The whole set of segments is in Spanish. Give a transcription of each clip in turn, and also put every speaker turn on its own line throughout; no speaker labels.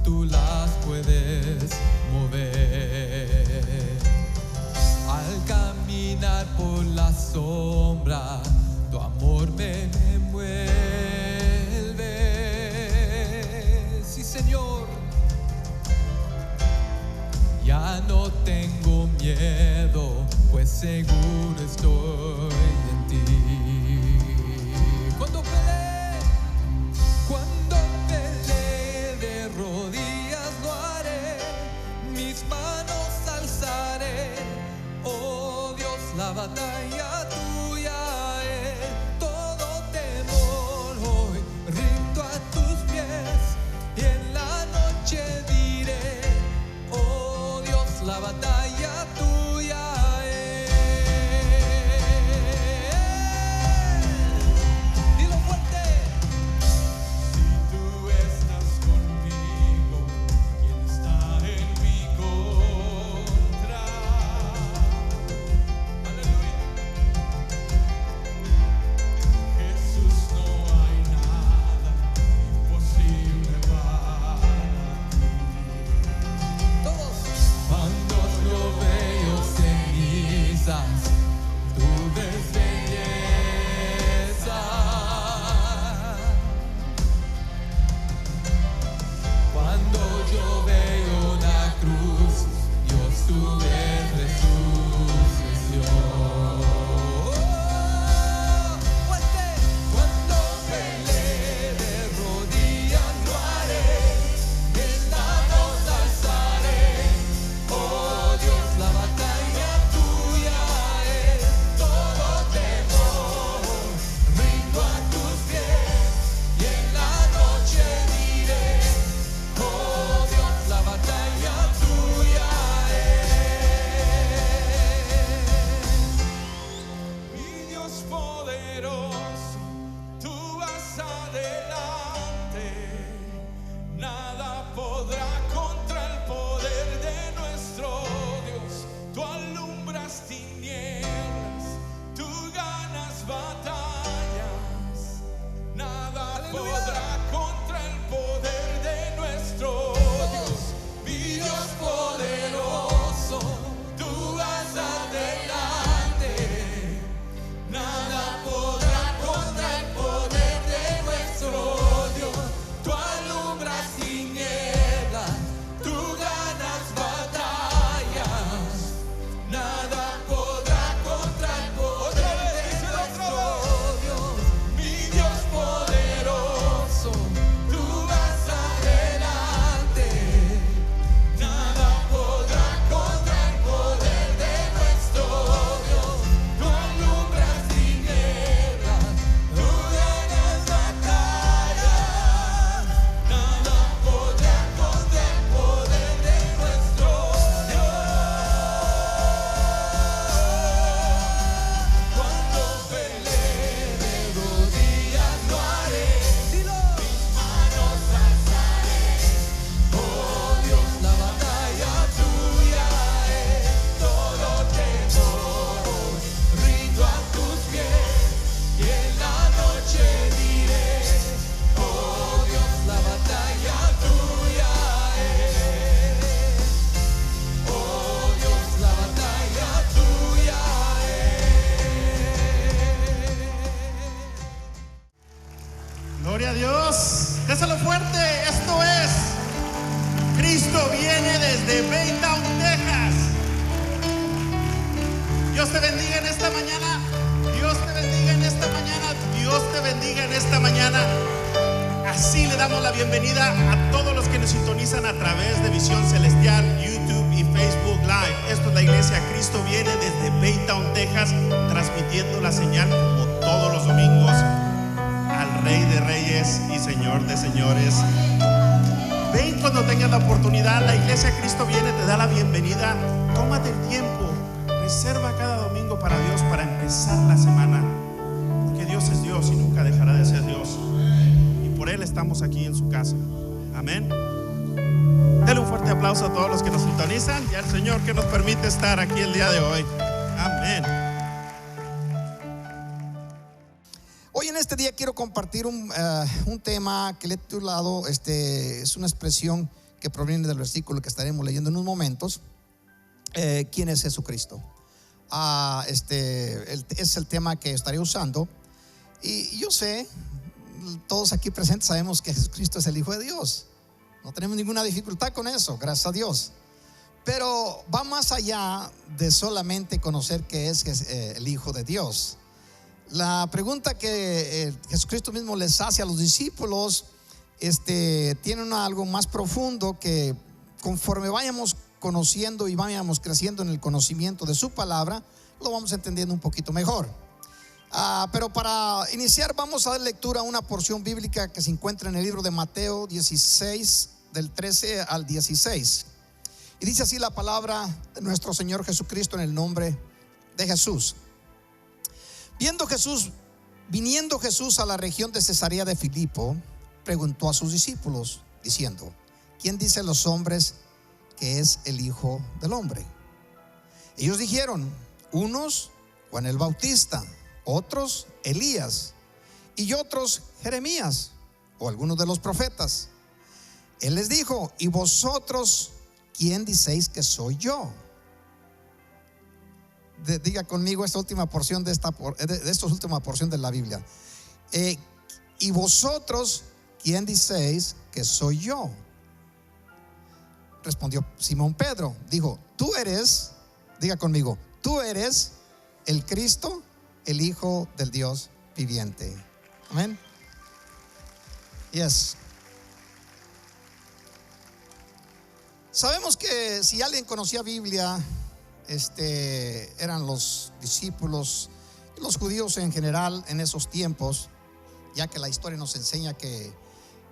tú las puedes mover. Al caminar por la sombra, tu amor me envuelve. Sí, Señor. Ya no tengo miedo, pues seguro estoy en ti. Cuando peleé de rodillas lo haré, mis manos alzaré. Oh Dios, la batalla tuya es. Todo temor hoy rindo a tus pies, y en la noche diré: oh Dios, la batalla tuya es. Dilo fuerte. Si tú estás conmigo, ¿quién está en mi contra? Aleluya. Jesús, no hay nada imposible para ti. Todos. Cuando yo veo cenizas, tú ves belleza. Cuando yo veo una cruz, Dios, tú ves resurrección. Fuerte. Cuando peleé de rodillas lo haré, mis manos alzaré. Oh Dios, la batalla tuya es. Todo temor rindo a tus pies, y en la noche diré: oh Dios, la batalla tuya es. Mi Dios poderoso, tú vas adelante. Nada podrá contra el poder de nuestro Dios. Tú alumbras tinieblas, tú ganas batallas. Nada podrá contra el poder de nuestro Dios. Mi Dios poderoso, tú vas adelante. Nada podrá contra el poder de nuestro Dios. Tú alumbras tinieblas, tú ganas batallas. Nada podrá contra el poder de nuestro Dios. Mi Dios poderoso, tú vas adelante. Nada podrá contra el poder de nuestro Dios. Tú alumbras tinieblas, tú ganas batallas. Nada podrá contra el poder de nuestro Dios. Cuando peleé de rodillas lo haré, mis manos alzaré. Oh Dios, la batalla tuya es. Todo temor rindo a tus pies, y en la noche diré: oh Dios, la batalla tuya es. Oh Dios, la batalla tuya es.
Gloria a Dios. Déselo fuerte. Esto es Cristo viene desde Baytown, Texas. Dios te bendiga en esta mañana. Dios te bendiga en esta mañana. Dios te bendiga en esta mañana. Así le damos la bienvenida a todos los que nos sintonizan a través de Visión Celestial, YouTube y Facebook Live. Esto es la iglesia Cristo viene desde Baytown, Texas, transmitiendo la señal como todos los domingos al Rey de Reyes y Señor de Señores. Ven cuando tengas la oportunidad. La iglesia Cristo viene te da la bienvenida. Tómate el tiempo, reserva cada domingo para Dios, para empezar la semana, porque Dios es Dios y nunca dejará de ser Dios, y por Él estamos aquí en su casa. Amén. Dale un fuerte aplauso a todos los que nos sintonizan y al Señor que nos permite estar aquí el día de hoy. Amén.
Hoy en este día quiero compartir un tema que le he titulado, es una expresión que proviene del versículo que estaremos leyendo en unos momentos. ¿Quién es Jesucristo? Es el tema que estaré usando. Y yo sé, todos aquí presentes sabemos que Jesucristo es el Hijo de Dios. No tenemos ninguna dificultad con eso, gracias a Dios. Pero va más allá de solamente conocer que es el Hijo de Dios. La pregunta que Jesucristo mismo les hace a los discípulos tiene algo más profundo, que conforme vayamos conociendo y vayamos creciendo en el conocimiento de su palabra, lo vamos entendiendo un poquito mejor. Pero para iniciar vamos a dar lectura a una porción bíblica que se encuentra en el libro de Mateo 16, del 13 al 16. Y dice así la palabra de nuestro Señor Jesucristo en el nombre de Jesús. Viniendo Jesús a la región de Cesarea de Filipo, preguntó a sus discípulos diciendo: ¿quién dicen los hombres que es el Hijo del Hombre? Ellos dijeron: unos Juan el Bautista, otros Elías, y otros Jeremías o algunos de los profetas. Él les dijo: ¿y vosotros quién decéis que soy yo? Diga conmigo esta última porción de esta última porción de la Biblia. ¿Y vosotros quién decéis que soy yo? Respondió Simón Pedro, dijo: tú eres, diga conmigo, tú eres el Cristo, el Hijo del Dios viviente. Amén. Yes. Sabemos que si alguien conocía Biblia, eran los discípulos y los judíos en general en esos tiempos, ya que la historia nos enseña que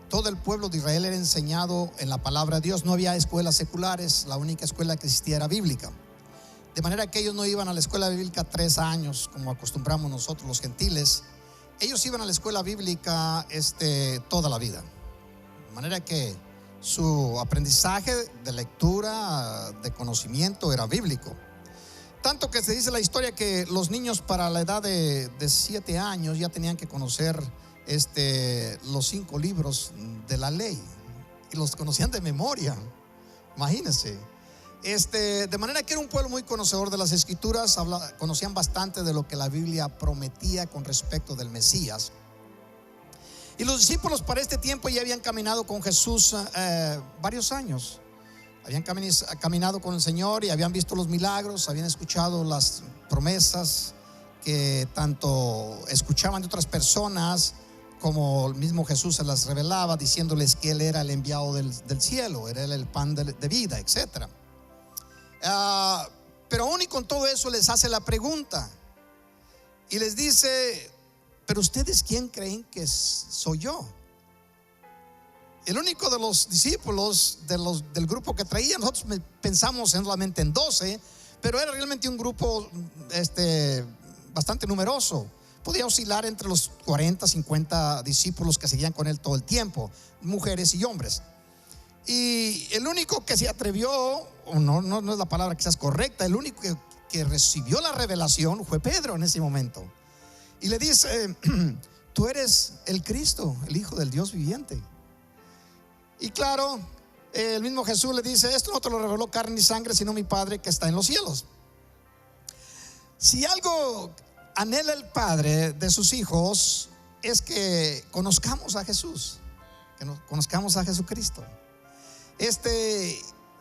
todo el pueblo de Israel era enseñado en la palabra de Dios. No había escuelas seculares, la única escuela que existía era bíblica. De manera que ellos no iban a la escuela bíblica 3 años como acostumbramos nosotros los gentiles. Ellos iban a la escuela bíblica toda la vida. De manera que su aprendizaje de lectura, de conocimiento era bíblico. Tanto que se dice la historia que los niños para la edad de 7 años ya tenían que conocer los 5 libros de la ley, y los conocían de memoria. Imagínense. De manera que era un pueblo muy conocedor de las escrituras, conocían bastante de lo que la Biblia prometía con respecto del Mesías. Y los discípulos para este tiempo ya habían caminado con Jesús varios años. Habían caminado con el Señor y habían visto los milagros, habían escuchado las promesas que tanto escuchaban de otras personas, como el mismo Jesús se las revelaba, diciéndoles que Él era el enviado del cielo, era el pan de vida, etc. Pero aún y con todo eso les hace la pregunta y les dice: ¿pero ustedes quién creen que soy yo? El único de los discípulos del grupo que traía, nosotros pensamos solamente en 12, pero era realmente un grupo bastante numeroso. Podía oscilar entre los 40, 50 discípulos que seguían con él todo el tiempo, mujeres y hombres. Y el único que se atrevió, o no es la palabra quizás correcta, el único que recibió la revelación fue Pedro en ese momento. Y le dice: tú eres el Cristo, el Hijo del Dios viviente. Y claro, el mismo Jesús le dice: esto no te lo reveló carne ni sangre, sino mi Padre que está en los cielos. Si algo anhela el Padre de sus hijos, es que conozcamos a Jesús, que conozcamos a Jesucristo.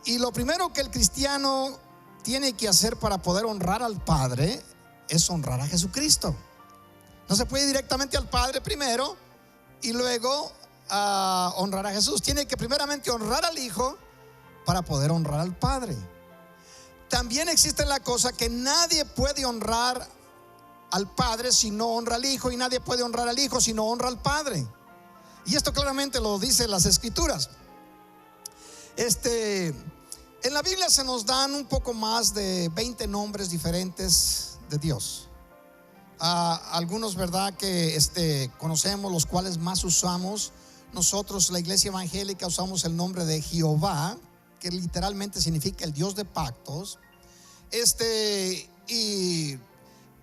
Y lo primero que el cristiano tiene que hacer para poder honrar al Padre es honrar a Jesucristo. No se puede ir directamente al Padre primero y luego honrar a Jesús. Tiene que primeramente honrar al Hijo para poder honrar al Padre. También existe la cosa que nadie puede honrar al Padre si no honra al Hijo, y nadie puede honrar al Hijo si no honra al Padre. Y esto claramente lo dicen las Escrituras. En la Biblia se nos dan un poco más de 20 nombres diferentes de Dios. Algunos, verdad, que conocemos, los cuales más usamos. Nosotros, la iglesia evangélica, usamos el nombre de Jehová, que literalmente significa el Dios de pactos. Y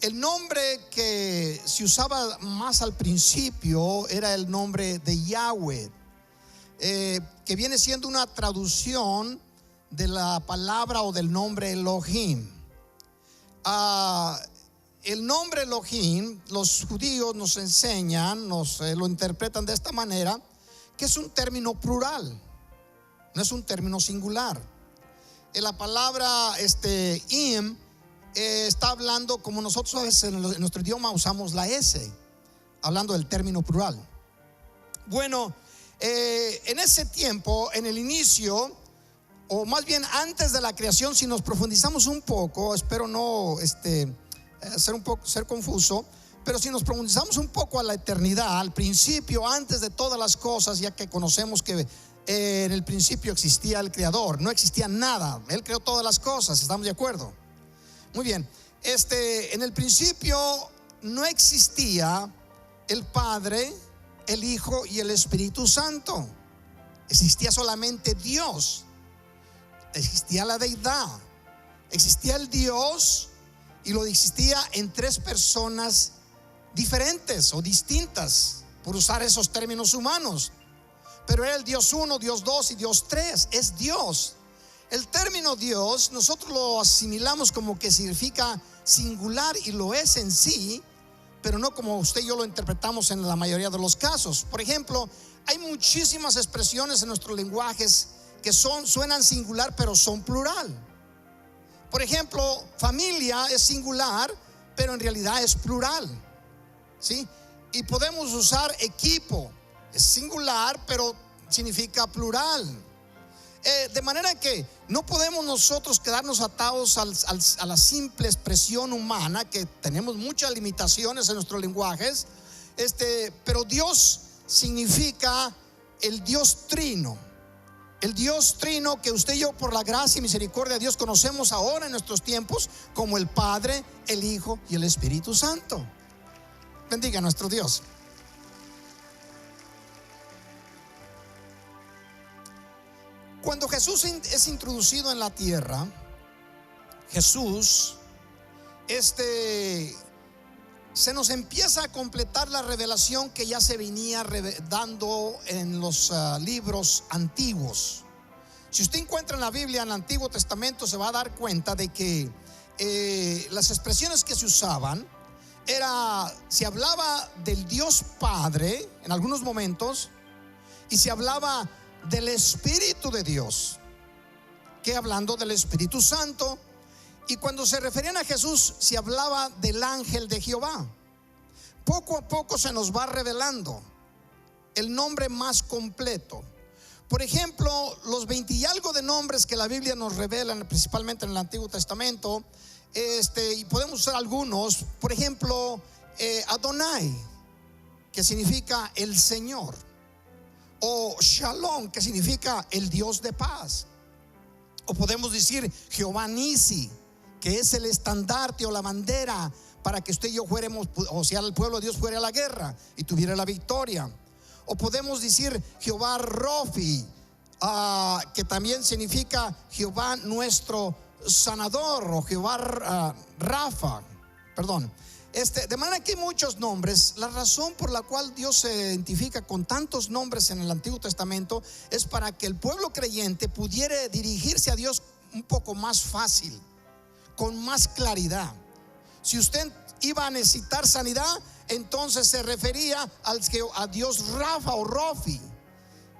el nombre que se usaba más al principio era el nombre de Yahweh. que viene siendo una traducción de la palabra o del nombre Elohim. El nombre Elohim, los judíos nos enseñan, lo interpretan de esta manera, que es un término plural, no es un término singular. En la palabra im está hablando como nosotros a veces en nuestro idioma usamos la S, hablando del término plural. Bueno, en ese tiempo, en el inicio, o más bien antes de la creación, si nos profundizamos un poco, espero no ser confuso, pero si nos profundizamos un poco a la eternidad, al principio, antes de todas las cosas, ya que conocemos que en el principio existía el Creador, no existía nada, Él creó todas las cosas, ¿estamos de acuerdo? Muy bien, en el principio no existía el Padre, el Hijo y el Espíritu Santo. Existía solamente Dios. Existía la deidad. Existía el Dios, y lo existía en tres personas diferentes o distintas, por usar esos términos humanos. Pero era el Dios 1, Dios 2 y Dios 3. Es Dios. El término Dios nosotros lo asimilamos como que significa singular, y lo es en sí, pero no como usted y yo lo interpretamos en la mayoría de los casos. Por ejemplo, hay muchísimas expresiones en nuestros lenguajes que suenan singular, pero son plural. Por ejemplo, familia es singular, pero en realidad es plural, ¿sí? Y podemos usar equipo, es singular, pero significa plural. De manera que no podemos nosotros quedarnos atados a la simple expresión humana, que tenemos muchas limitaciones en nuestros lenguajes. Pero Dios significa el Dios trino. El Dios trino que usted y yo, por la gracia y misericordia de Dios, conocemos ahora en nuestros tiempos como el Padre, el Hijo y el Espíritu Santo. Bendiga a nuestro Dios. Cuando Jesús es introducido en la tierra, Jesús, se nos empieza a completar la revelación que ya se venía dando en los libros antiguos. Si usted encuentra en la Biblia, en el Antiguo Testamento, se va a dar cuenta de que las expresiones que se usaban se hablaba del Dios Padre en algunos momentos, y se hablaba del Espíritu de Dios, que hablando del Espíritu Santo. Y cuando se referían a Jesús, se hablaba del ángel de Jehová. Poco a poco se nos va revelando el nombre más completo. Por ejemplo, los 20 y algo de nombres que la Biblia nos revela, principalmente en el Antiguo Testamento, y podemos usar algunos. Por ejemplo, Adonai, que significa el Señor, o Shalom, que significa el Dios de paz. O podemos decir Jehová Nisi, que es el estandarte o la bandera para que usted y yo fuéramos, o sea, el pueblo de Dios fuera a la guerra y tuviera la victoria. O podemos decir Jehová Rofi, que también significa Jehová nuestro sanador, o Jehová Rafa, perdón. De manera que hay muchos nombres. La razón por la cual Dios se identifica con tantos nombres en el Antiguo Testamento es para que el pueblo creyente pudiera dirigirse a Dios un poco más fácil, con más claridad. Si usted iba a necesitar sanidad, entonces se refería a Dios Rafa o Rofi.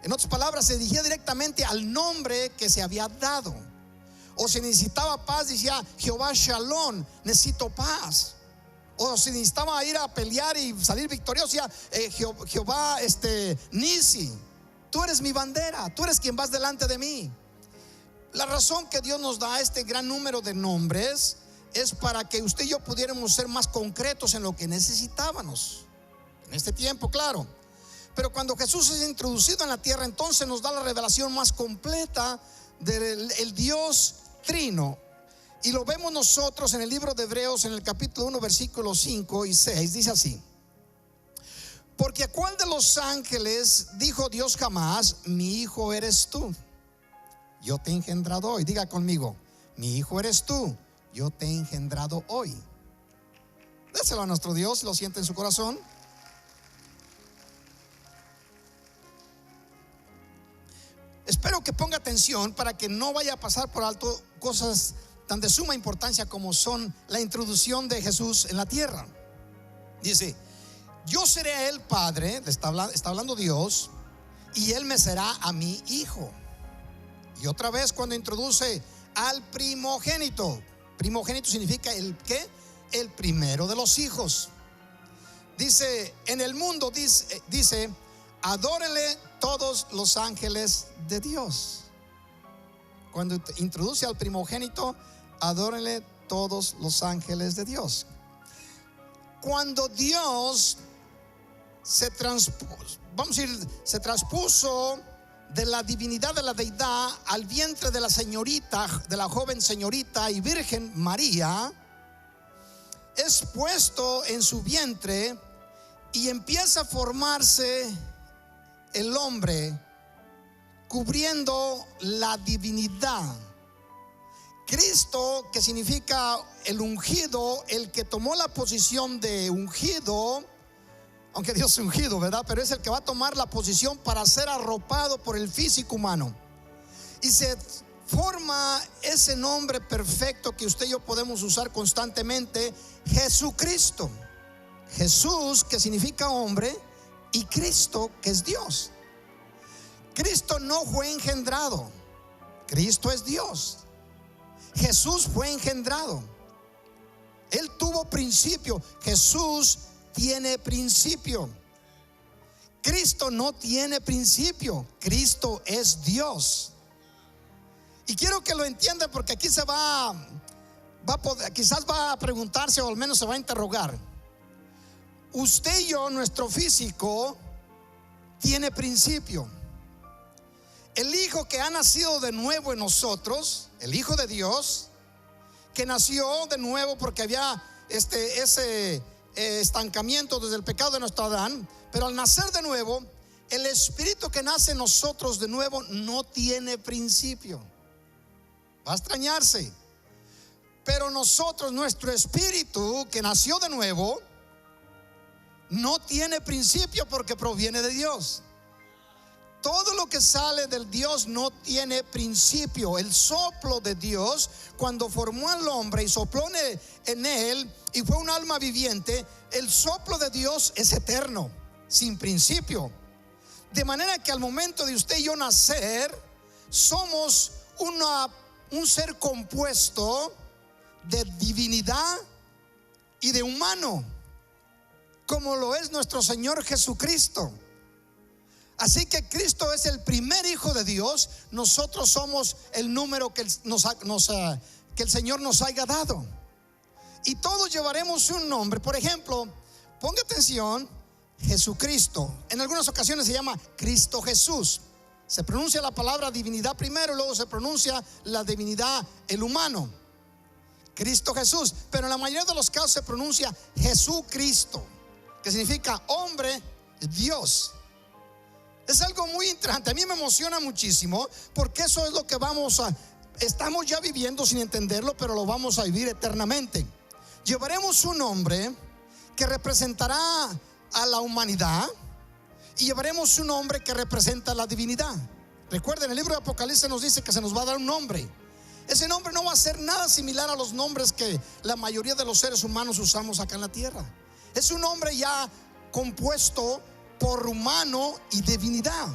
En otras palabras, se dirigía directamente al nombre que se había dado. O si necesitaba paz, decía Jehová Shalom, necesito paz. O si necesitaba ir a pelear y salir victorioso, decía Jehová Nisi, tú eres mi bandera, tú eres quien vas delante de mí. La razón que Dios nos da este gran número de nombres es para que usted y yo pudiéramos ser más concretos en lo que necesitábamos en este tiempo, claro. Pero cuando Jesús es introducido en la tierra, entonces nos da la revelación más completa del Dios trino. Y lo vemos nosotros en el libro de Hebreos, en el capítulo 1, versículos 5 y 6. Dice así: porque a cuál de los ángeles dijo Dios jamás, mi hijo eres tú, yo te he engendrado hoy? Diga conmigo: mi hijo eres tú, yo te he engendrado hoy. Déselo a nuestro Dios, lo siente en su corazón. espero que ponga atención para que no vaya a pasar por alto cosas tan de suma importancia como son la introducción de Jesús en la tierra. Dice: yo seré a él padre, está hablando Dios, y él me será a mí hijo. Y otra vez cuando introduce al primogénito, primogénito significa el ¿qué? El primero de los hijos. Dice, en el mundo dice, adórenle todos los ángeles de Dios. Cuando introduce al primogénito, adórenle todos los ángeles de Dios. Cuando Dios se traspuso de la divinidad, de la deidad, al vientre de la señorita, de la joven señorita y virgen María, es puesto en su vientre y empieza a formarse el hombre, cubriendo la divinidad. Cristo, que significa el ungido, el que tomó la posición de ungido, aunque Dios es ungido, ¿verdad? Pero es el que va a tomar la posición para ser arropado por el físico humano. Y se forma ese nombre perfecto que usted y yo podemos usar constantemente: Jesucristo. Jesús, que significa hombre, y Cristo, que es Dios. Cristo no fue engendrado, Cristo es Dios. Jesús fue engendrado, Él tuvo principio. Jesús tiene principio. Cristo no tiene principio, Cristo es Dios. Y quiero que lo entiendan, porque aquí se va a poder, quizás va a preguntarse, o al menos se va a interrogar. Usted y yo, nuestro físico tiene principio. El Hijo que ha nacido de nuevo en nosotros, el Hijo de Dios, que nació de nuevo porque había ese estancamiento desde el pecado de nuestro Adán, pero al nacer de nuevo, el Espíritu que nace en nosotros de nuevo no tiene principio. Va a extrañarse, pero nosotros, nuestro espíritu que nació de nuevo, no tiene principio porque proviene de Dios. Todo lo que sale del Dios no tiene principio. El soplo de Dios, cuando formó al hombre y sopló en él y fue un alma viviente, el soplo de Dios es eterno, sin principio. De manera que al momento de usted y yo nacer, somos un ser compuesto de divinidad y de humano, como lo es nuestro Señor Jesucristo. Así que Cristo es el primer hijo de Dios. Nosotros somos el número que el Señor nos haya dado. Y todos llevaremos un nombre. Por ejemplo, ponga atención, Jesucristo. En algunas ocasiones se llama Cristo Jesús. Se pronuncia la palabra divinidad primero, luego se pronuncia la divinidad, el humano, Cristo Jesús. Pero en la mayoría de los casos se pronuncia Jesucristo, que significa hombre, Dios. Es algo muy interesante. A mí me emociona muchísimo, porque eso es lo que estamos ya viviendo sin entenderlo, pero lo vamos a vivir eternamente. Llevaremos un nombre que representará a la humanidad, y llevaremos un nombre que representa la divinidad. Recuerden, el libro de Apocalipsis nos dice que se nos va a dar un nombre. Ese nombre no va a ser nada similar a los nombres que la mayoría de los seres humanos usamos acá en la tierra. Es un nombre ya compuesto por humano y divinidad.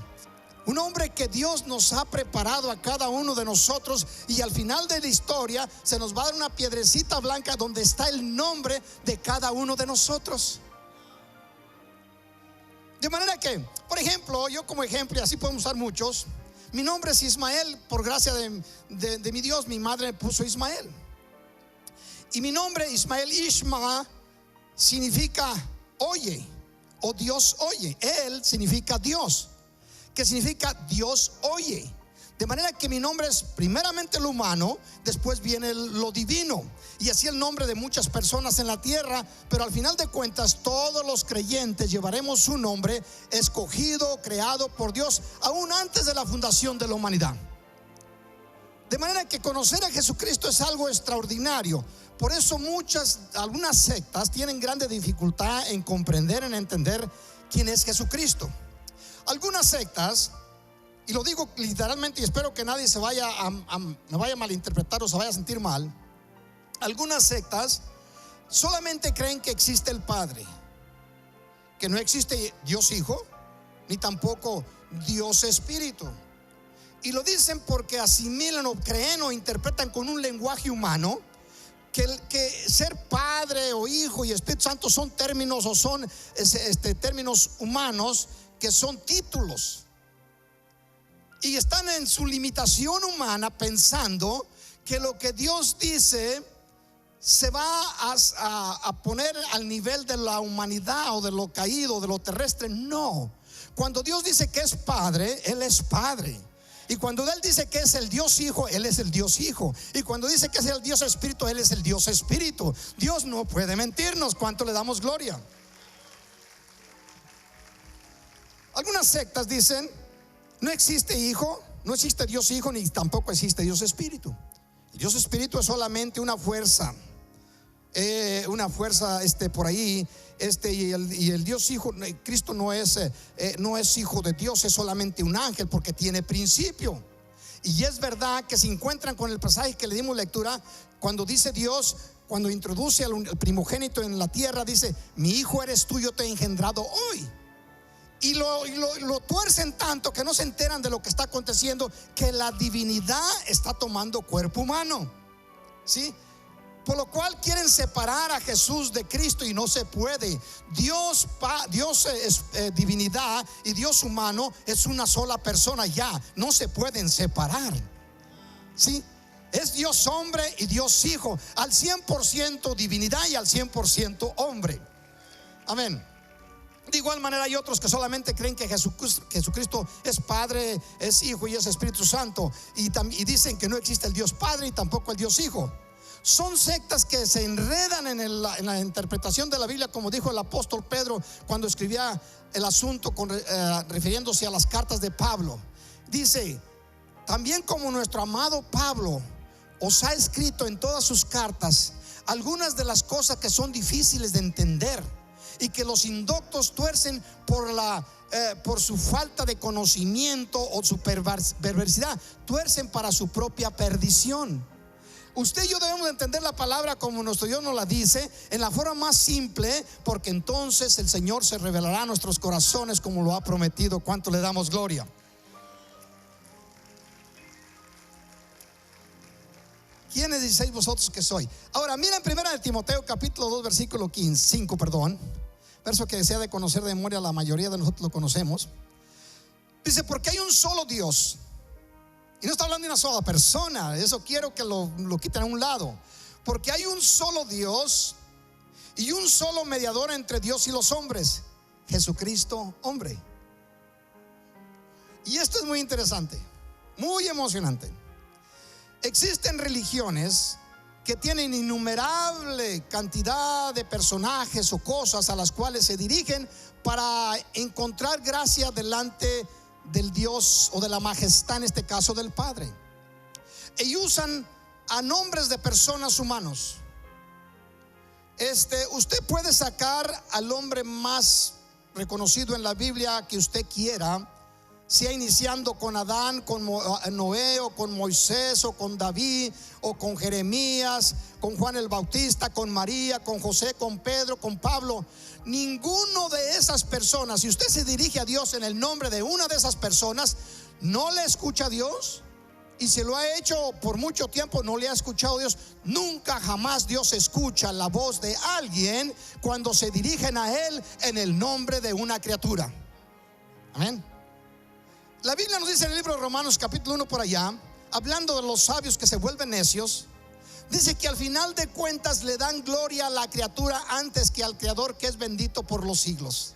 Un hombre que Dios nos ha preparado a cada uno de nosotros, y al final de la historia se nos va a dar una piedrecita blanca donde está el nombre de cada uno de nosotros. De manera que, por ejemplo, yo como ejemplo, y así podemos usar muchos, mi nombre es Ismael, por gracia de mi Dios. Mi madre me puso Ismael. Y mi nombre, Ismael Ishma, significa oye, o Dios oye. Él significa Dios, que significa Dios oye. De manera que mi nombre es primeramente lo humano, después viene lo divino, y así el nombre de muchas personas en la tierra. Pero al final de cuentas, todos los creyentes llevaremos un nombre escogido, creado por Dios, aún antes de la fundación de la humanidad. De manera que conocer a Jesucristo es algo extraordinario. Por eso algunas sectas tienen grande dificultad en comprender, en entender quién es Jesucristo. Algunas sectas y lo digo literalmente y espero que nadie me vaya a malinterpretar o se vaya a sentir mal, algunas sectas solamente creen que existe el Padre, que no existe Dios Hijo, ni tampoco Dios Espíritu. Y lo dicen porque asimilan o creen o interpretan con un lenguaje humano que ser Padre o Hijo y Espíritu Santo son términos o son términos humanos, que son títulos. Y están en su limitación humana pensando que lo que Dios dice se va a poner al nivel de la humanidad o de lo caído, de lo terrestre. No. Cuando Dios dice que es Padre, Él es Padre. Y cuando Él dice que es el Dios Hijo, Él es el Dios Hijo. Y cuando dice que es el Dios Espíritu, Él es el Dios Espíritu. Dios no puede mentirnos. ¿Cuánto le damos gloria? Algunas sectas dicen: no existe Hijo, no existe Dios Hijo, ni tampoco existe Dios Espíritu. El Dios Espíritu es solamente una fuerza, por ahí, y el Dios Hijo, Cristo no es Hijo de Dios, es solamente un ángel porque tiene principio. Y es verdad que se encuentran con el pasaje que le dimos lectura, cuando dice Dios, cuando introduce al primogénito en la tierra, dice: mi hijo eres tú, yo te he engendrado hoy. Y lo tuercen tanto que no se enteran de lo que está aconteciendo, que la divinidad está tomando cuerpo humano, ¿sí? Por lo cual quieren separar a Jesús de Cristo y no se puede. Dios es divinidad y Dios humano es una sola persona, ya no se pueden separar, ¿sí? Es Dios hombre y Dios Hijo, al 100% divinidad y al 100% hombre. Amén. De igual manera hay otros que solamente creen que Jesucristo es Padre, es Hijo y es Espíritu Santo, y dicen que no existe el Dios Padre y tampoco el Dios Hijo. Son sectas que se enredan en la interpretación de la Biblia, como dijo el apóstol Pedro cuando escribía el asunto refiriéndose a las cartas de Pablo. Dice: también como nuestro amado Pablo os ha escrito en todas sus cartas algunas de las cosas que son difíciles de entender y que los indoctos tuercen por su falta de conocimiento o su perversidad, tuercen para su propia perdición. Usted y yo debemos entender la palabra como nuestro Dios nos la dice, en la forma más simple, porque entonces el Señor se revelará a nuestros corazones como lo ha prometido. ¿Cuánto le damos gloria? ¿Quiénes decís vosotros que soy? Ahora miren 1 de Timoteo capítulo 2 versículo 5, verso que desea de conocer de memoria, la mayoría de nosotros lo conocemos. Dice: porque hay un solo Dios. Y no está hablando de una sola persona, eso quiero que lo quiten a un lado. Porque hay un solo Dios y un solo mediador entre Dios y los hombres, Jesucristo hombre. Y esto es muy interesante, muy emocionante. Existen religiones que tienen innumerable cantidad de personajes o cosas a las cuales se dirigen para encontrar gracia delante del Dios o de la majestad, en este caso del Padre. Y usan a nombres de personas humanos. Usted puede sacar al hombre más reconocido en la Biblia que usted quiera, sea iniciando con Adán, con Noé, o con Moisés, o con David, o con Jeremías, con Juan el Bautista, con María, con José, con Pedro, con Pablo. Ninguno de esas personas, si usted se dirige a Dios en el nombre de una de esas personas, no le escucha a Dios. Y si lo ha hecho por mucho tiempo, no le ha escuchado a Dios. Nunca jamás Dios escucha la voz de alguien cuando se dirigen a Él en el nombre de una criatura. Amén. La Biblia nos dice en el libro de Romanos capítulo 1 por allá, hablando de los sabios que se vuelven necios, dice que al final de cuentas le dan gloria a la criatura antes que al Creador, que es bendito por los siglos.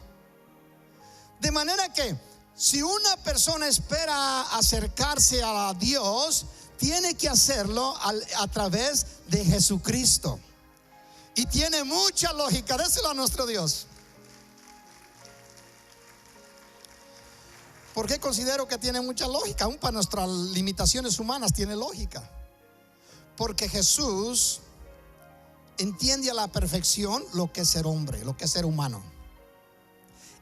De manera que si una persona espera acercarse a Dios, tiene que hacerlo a través de Jesucristo. Y tiene mucha lógica. Déselo a nuestro Dios. ¿Por qué considero que tiene mucha lógica? Aún para nuestras limitaciones humanas tiene lógica. Porque Jesús entiende a la perfección lo que es ser hombre, lo que es ser humano.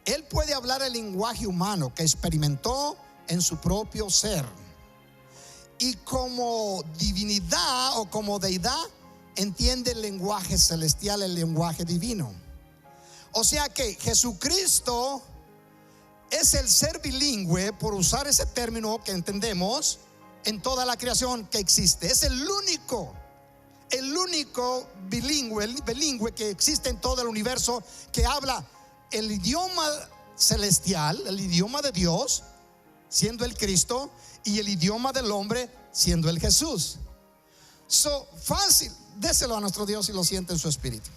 Él puede hablar el lenguaje humano que experimentó, en su propio ser. Y como divinidad o como deidad entiende el lenguaje celestial, el lenguaje divino. O sea que Jesucristo es el ser bilingüe, por usar ese término que entendemos, en toda la creación que existe. Es el único bilingüe que existe en todo el universo, que habla el idioma celestial, el idioma de Dios, siendo el Cristo, y el idioma del hombre, siendo el Jesús. Fácil, déselo a nuestro Dios y lo siente en su espíritu.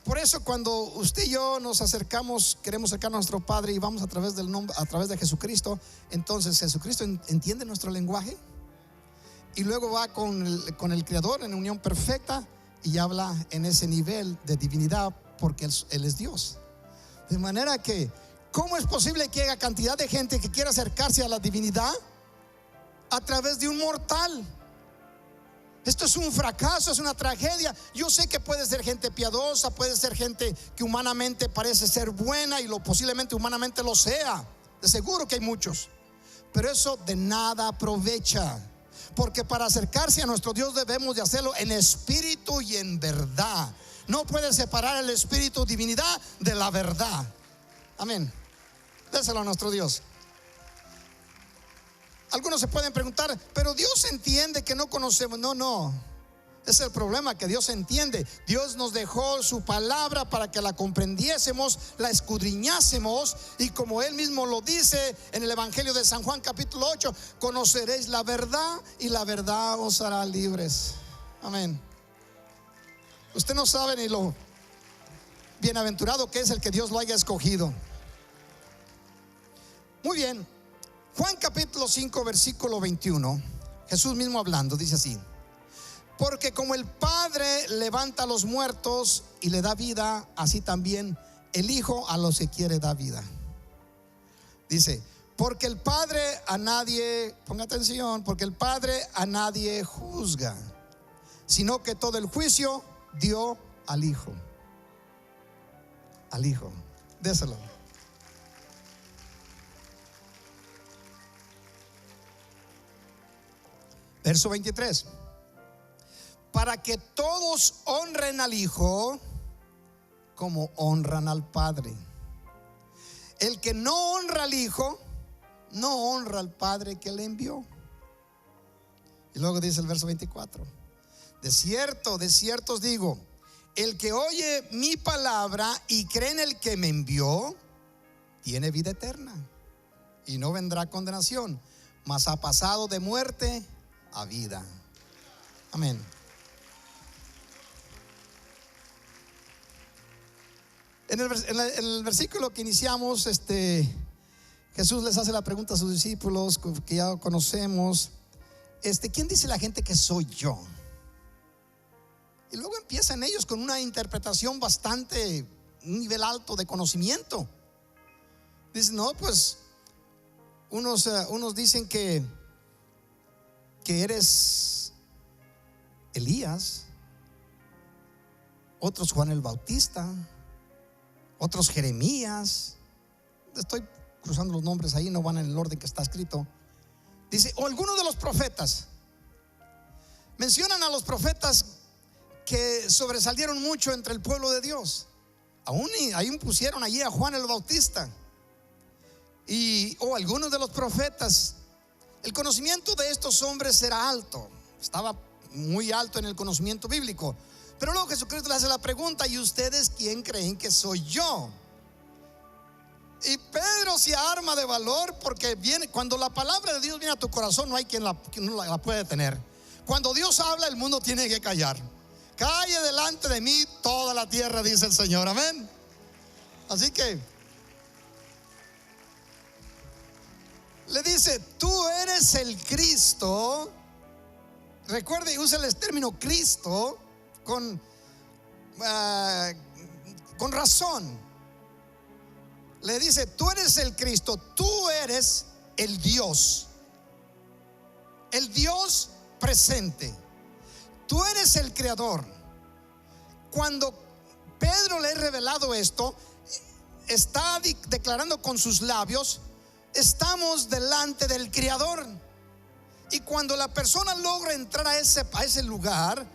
Por eso cuando usted y yo nos acercamos, queremos acercarnos a nuestro Padre y vamos a través del nombre, a través de Jesucristo, entonces Jesucristo entiende nuestro lenguaje y luego va con el Creador en unión perfecta y habla en ese nivel de divinidad, porque Él es Dios. De manera que, ¿cómo es posible que haya cantidad de gente que quiera acercarse a la divinidad a través de un mortal? Esto es un fracaso, es una tragedia. Yo sé que puede ser gente piadosa, puede ser gente que humanamente parece ser buena y posiblemente humanamente lo sea. De seguro que hay muchos, pero eso de nada aprovecha, porque para acercarse a nuestro Dios debemos de hacerlo en espíritu y en verdad. No puede separar el espíritu, divinidad, de la verdad. Amén. Déselo a nuestro Dios. Algunos se pueden preguntar, pero Dios entiende que no conocemos. No, ese es el problema, que Dios entiende. Dios nos dejó su palabra para que la comprendiésemos, la escudriñásemos, y como Él mismo lo dice en el Evangelio de San Juan capítulo 8, conoceréis la verdad y la verdad os hará libres. Amén. Usted no sabe ni lo bienaventurado que es el que Dios lo haya escogido. Muy bien. Juan capítulo 5 versículo 21, Jesús mismo hablando, dice así: porque como el Padre levanta a los muertos y le da vida, así también el Hijo a los que quiere da vida. Dice, porque el Padre a nadie, ponga atención, porque el Padre a nadie juzga, sino que todo el juicio dio al Hijo. Al Hijo, déselo. Verso 23: para que todos honren al Hijo como honran al Padre. El que no honra al Hijo, no honra al Padre que le envió. Y luego dice el verso 24: de cierto os digo, el que oye mi palabra y cree en el que me envió, tiene vida eterna, y no vendrá condenación, mas ha pasado de muerte a vida. Amén. En el versículo que iniciamos, Jesús les hace la pregunta a sus discípulos, que ya conocemos: ¿quién dice la gente que soy yo? Y luego empiezan ellos con una interpretación bastante, un nivel alto de conocimiento. Dicen, no, pues unos dicen que eres Elías, otros Juan el Bautista, otros Jeremías. Estoy cruzando los nombres ahí, no van en el orden que está escrito. Dice, o algunos de los profetas. Mencionan a los profetas que sobresalieron mucho entre el pueblo de Dios. Aún pusieron allí a Juan el Bautista, o algunos de los profetas. El conocimiento de estos hombres era alto, estaba muy alto en el conocimiento bíblico. Pero luego Jesucristo le hace la pregunta: ¿y ustedes quién creen que soy yo? Y Pedro se arma de valor, porque cuando la palabra de Dios viene a tu corazón, no hay quien no la puede detener. Cuando Dios habla, el mundo tiene que callar. Calle delante de mí toda la tierra, dice el Señor. Amén. Así que le dice, tú eres el Cristo. Recuerde, usa el término Cristo con razón. Le dice, tú eres el Cristo, tú eres el Dios presente. Tú eres el creador. Cuando Pedro le ha revelado esto, está declarando con sus labios, estamos delante del Creador. Y cuando la persona logra entrar a ese lugar,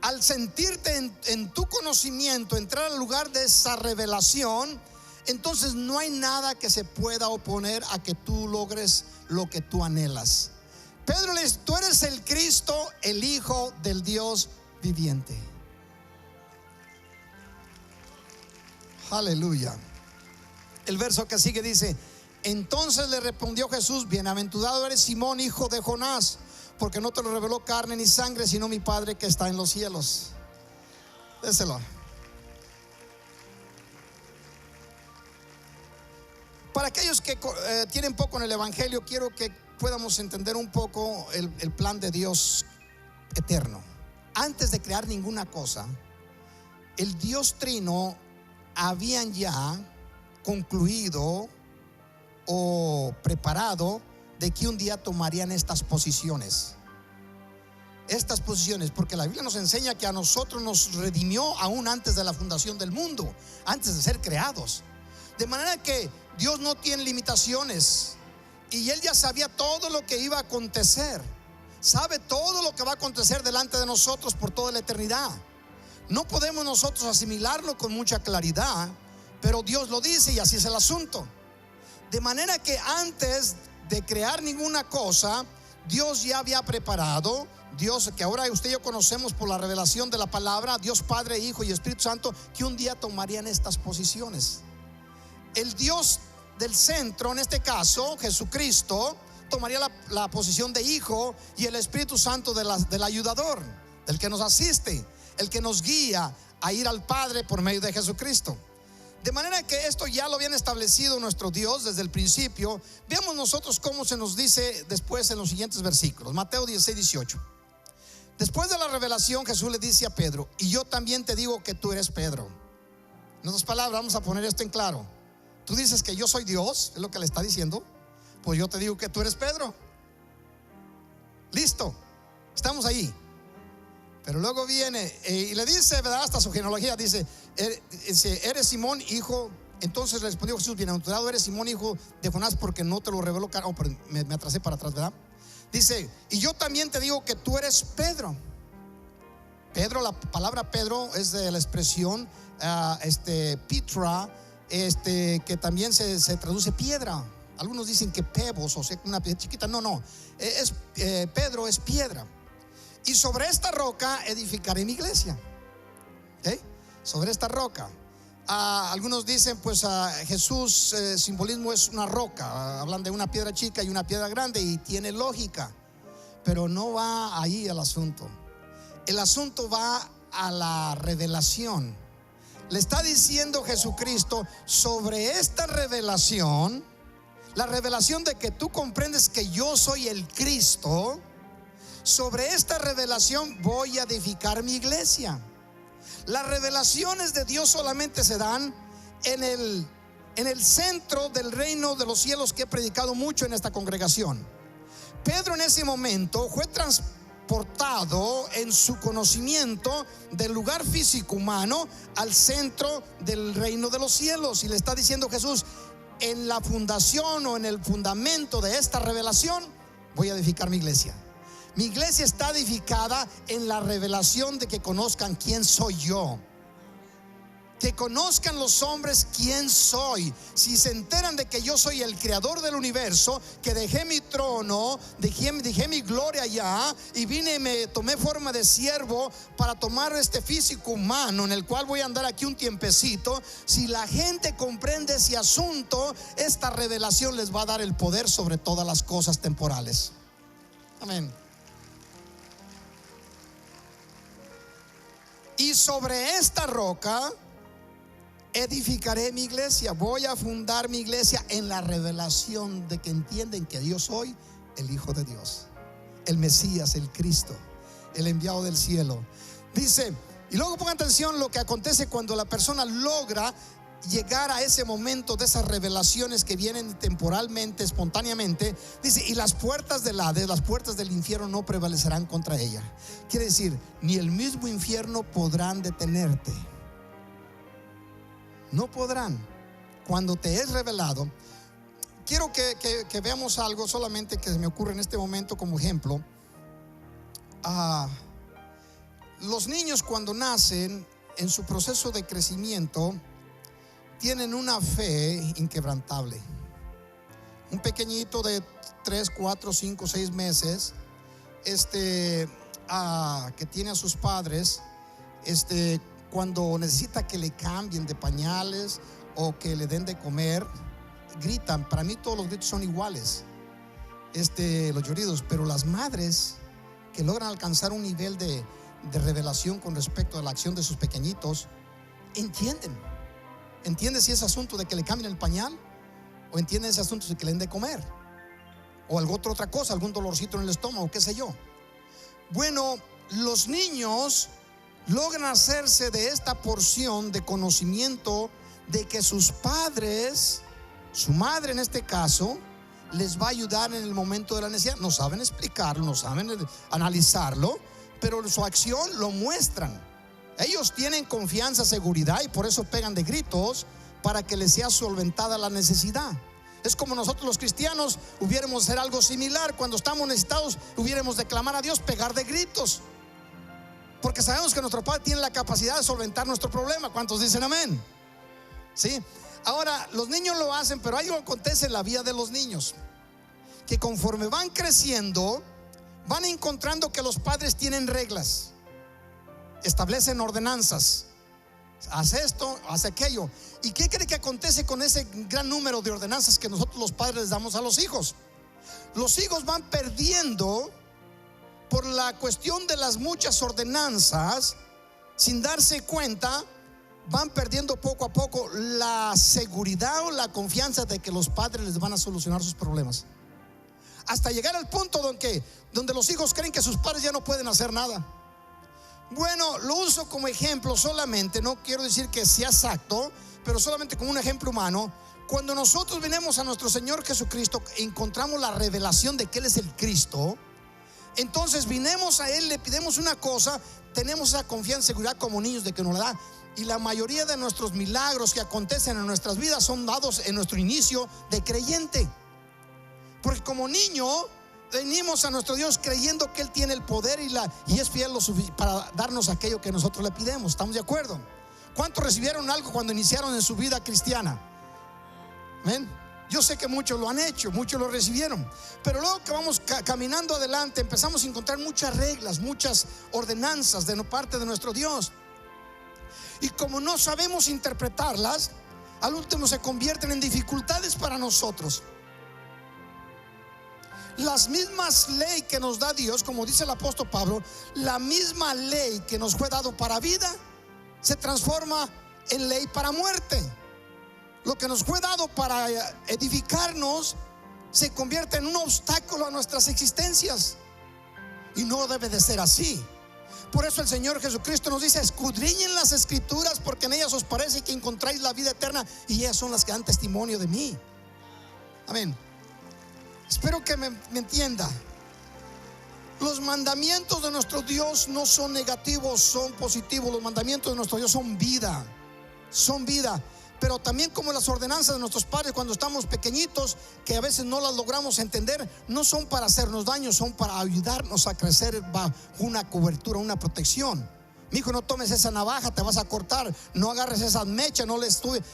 al sentirte en tu conocimiento, entrar al lugar de esa revelación, entonces no hay nada que se pueda oponer a que tú logres lo que tú anhelas. Pedro le dice: tú eres el Cristo, el Hijo del Dios viviente. Aleluya. El verso que sigue dice: entonces le respondió Jesús: bienaventurado eres Simón, hijo de Jonás, porque no te lo reveló carne ni sangre, sino mi Padre que está en los cielos. Déselo. Para aquellos que tienen poco en el Evangelio, quiero que podamos entender un poco el plan de Dios eterno. Antes de crear ninguna cosa, el Dios Trino habían ya concluido o preparado de que un día tomarían estas posiciones. Estas posiciones, porque la Biblia nos enseña que a nosotros nos redimió aún antes de la fundación del mundo, antes de ser creados. De manera que Dios no tiene limitaciones, y Él ya sabía todo lo que iba a acontecer. Sabe todo lo que va a acontecer delante de nosotros por toda la eternidad. No podemos nosotros asimilarlo con mucha claridad, pero Dios lo dice y así es el asunto. De manera que antes de crear ninguna cosa, Dios ya había preparado, Dios que ahora usted y yo conocemos por la revelación de la palabra, Dios Padre, Hijo y Espíritu Santo, que un día tomarían estas posiciones. El Dios del centro, en este caso Jesucristo, tomaría la posición de Hijo, y el Espíritu Santo del ayudador, del que nos asiste, el que nos guía a ir al Padre por medio de Jesucristo. De manera que esto ya lo habían establecido nuestro Dios desde el principio. Veamos nosotros cómo se nos dice después en los siguientes versículos. Mateo 16, 18. Después de la revelación, Jesús le dice a Pedro: y yo también te digo que tú eres Pedro. En otras palabras, vamos a poner esto en claro. Tú dices que yo soy Dios, es lo que le está diciendo. Pues yo te digo que tú eres Pedro. Listo, estamos ahí. Pero luego viene y le dice, ¿verdad? Hasta su genealogía dice: eres Simón, hijo. Entonces le respondió Jesús: bienaventurado eres Simón, hijo de Jonás, porque no te lo reveló carne. Pero me atrasé para atrás, ¿verdad? Dice: y yo también te digo que tú eres Pedro. Pedro, la palabra Pedro es de la expresión Petra, que también se traduce piedra. Algunos dicen que pebos, o sea, una piedra chiquita. No, Pedro es piedra. Y sobre esta roca edificaré mi iglesia. Sobre esta roca. Algunos dicen, pues Jesús, simbolismo es una roca. Hablan de una piedra chica y una piedra grande, y tiene lógica. Pero no va ahí el asunto. El asunto va a la revelación. Le está diciendo Jesucristo sobre esta revelación, la revelación de que tú comprendes que yo soy el Cristo. Sobre esta revelación voy a edificar mi iglesia. Las revelaciones de Dios solamente se dan en el centro del reino de los cielos, que he predicado mucho en esta congregación. Pedro en ese momento fue transportado en su conocimiento del lugar físico humano al centro del reino de los cielos. Y le está diciendo Jesús: en la fundación o en el fundamento de esta revelación voy a edificar mi iglesia. Mi iglesia está edificada en la revelación de que conozcan quién soy yo. Que conozcan los hombres quién soy. Si se enteran de que yo soy el creador del universo, que dejé mi trono, dejé mi gloria allá, y vine y me tomé forma de siervo para tomar este físico humano en el cual voy a andar aquí un tiempecito. Si la gente comprende ese asunto, esta revelación les va a dar el poder sobre todas las cosas temporales. Amén. Y sobre esta roca edificaré mi iglesia. Voy a fundar mi iglesia en la revelación de que entienden que yo soy el Hijo de Dios, el Mesías, el Cristo, el enviado del cielo. Dice, y luego pongan atención lo que acontece cuando la persona logra llegar a ese momento de esas revelaciones que vienen temporalmente, espontáneamente. Dice: y las puertas del Hades, las puertas del infierno, no prevalecerán contra ella. Quiere decir, ni el mismo infierno podrán detenerte. No podrán. cuando te es revelado. Quiero que veamos algo solamente que se me ocurre en este momento como ejemplo. Los niños cuando nacen, en su proceso de crecimiento, tienen una fe inquebrantable. Un pequeñito de 3, 4, 5, 6 meses que tiene a sus padres, cuando necesita que le cambien de pañales o que le den de comer, gritan. Para mí todos los gritos son iguales, los lloridos. Pero las madres que logran alcanzar un nivel de revelación con respecto a la acción de sus pequeñitos, entienden si es asunto de que le cambien el pañal, o entienden ese asunto de que le den de comer, o otra cosa, algún dolorcito en el estómago, qué sé yo. Bueno, los niños logran hacerse de esta porción de conocimiento de que sus padres, su madre en este caso, les va a ayudar en el momento de la necesidad. No saben explicarlo, no saben analizarlo, pero su acción lo muestran. Ellos tienen confianza, seguridad, y por eso pegan de gritos para que les sea solventada la necesidad. Es como nosotros los cristianos hubiéramos hacer algo similar. Cuando estamos necesitados, hubiéramos de clamar a Dios, pegar de gritos, porque sabemos que nuestro Padre tiene la capacidad de solventar nuestro problema. ¿Cuántos dicen amén? ¿Sí? Ahora, los niños lo hacen, pero algo acontece en la vida de los niños, que conforme van creciendo, van encontrando que los padres tienen reglas, establecen ordenanzas. Haz esto, haz aquello. ¿Y qué cree que acontece con ese gran número de ordenanzas que nosotros los padres les damos a los hijos? Los hijos van perdiendo, por la cuestión de las muchas ordenanzas, sin darse cuenta, van perdiendo poco a poco la seguridad o la confianza de que los padres les van a solucionar sus problemas, hasta llegar al punto donde los hijos creen que sus padres ya no pueden hacer nada. Bueno, lo uso como ejemplo solamente, no quiero decir que sea exacto, pero solamente como un ejemplo humano. Cuando nosotros venimos a nuestro Señor Jesucristo, encontramos la revelación de que Él es el Cristo. Entonces vinimos a Él, le pedimos una cosa, tenemos esa confianza y seguridad como niños de que nos la da. Y la mayoría de nuestros milagros que acontecen en nuestras vidas son dados en nuestro inicio de creyente, porque como niño venimos a nuestro Dios creyendo que Él tiene el poder y es fiel para darnos aquello que nosotros le pidemos. ¿Estamos de acuerdo? ¿Cuántos recibieron algo cuando iniciaron en su vida cristiana? ¿Ven? Yo sé que muchos lo han hecho, muchos lo recibieron, pero luego que vamos caminando adelante, empezamos a encontrar muchas reglas, muchas ordenanzas de parte de nuestro Dios, y como no sabemos interpretarlas, al último se convierten en dificultades para nosotros. Las mismas leyes que nos da Dios, como dice el apóstol Pablo, la misma ley que nos fue dado para vida se transforma en ley para muerte. Lo que nos fue dado para edificarnos se convierte en un obstáculo a nuestras existencias, y no debe de ser así. Por eso el Señor Jesucristo nos dice: escudriñen las Escrituras, porque en ellas os parece que encontráis la vida eterna, y ellas son las que dan testimonio de mí. Amén. Espero que me entienda. Los mandamientos de nuestro Dios no son negativos, son positivos. Los mandamientos de nuestro Dios son vida, son vida. Pero también, como las ordenanzas de nuestros padres cuando estamos pequeñitos, que a veces no las logramos entender, no son para hacernos daño, son para ayudarnos a crecer bajo una cobertura, una protección. Mi hijo, no tomes esa navaja, te vas a cortar. No agarres esas mechas,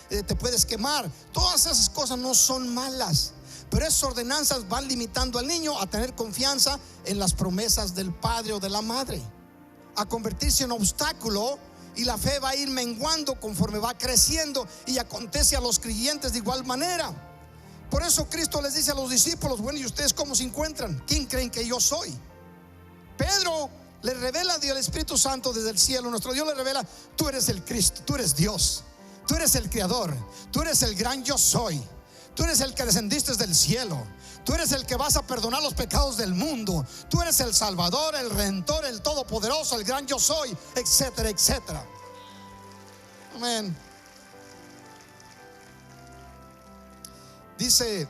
te puedes quemar. Todas esas cosas no son malas, pero esas ordenanzas van limitando al niño a tener confianza en las promesas del padre o de la madre, a convertirse en obstáculo, y la fe va a ir menguando conforme va creciendo, y acontece a los creyentes de igual manera. Por eso Cristo les dice a los discípulos: bueno, ¿y ustedes cómo se encuentran? ¿Quién creen que yo soy? Pedro le revela Dios, el Espíritu Santo desde el cielo. Nuestro Dios le revela: tú eres el Cristo, tú eres Dios, tú eres el Creador, tú eres el gran yo soy, tú eres el que descendiste del cielo, tú eres el que vas a perdonar los pecados del mundo, tú eres el Salvador, el Redentor, el Todopoderoso, el gran yo soy, etcétera, etcétera. Amén. Dice: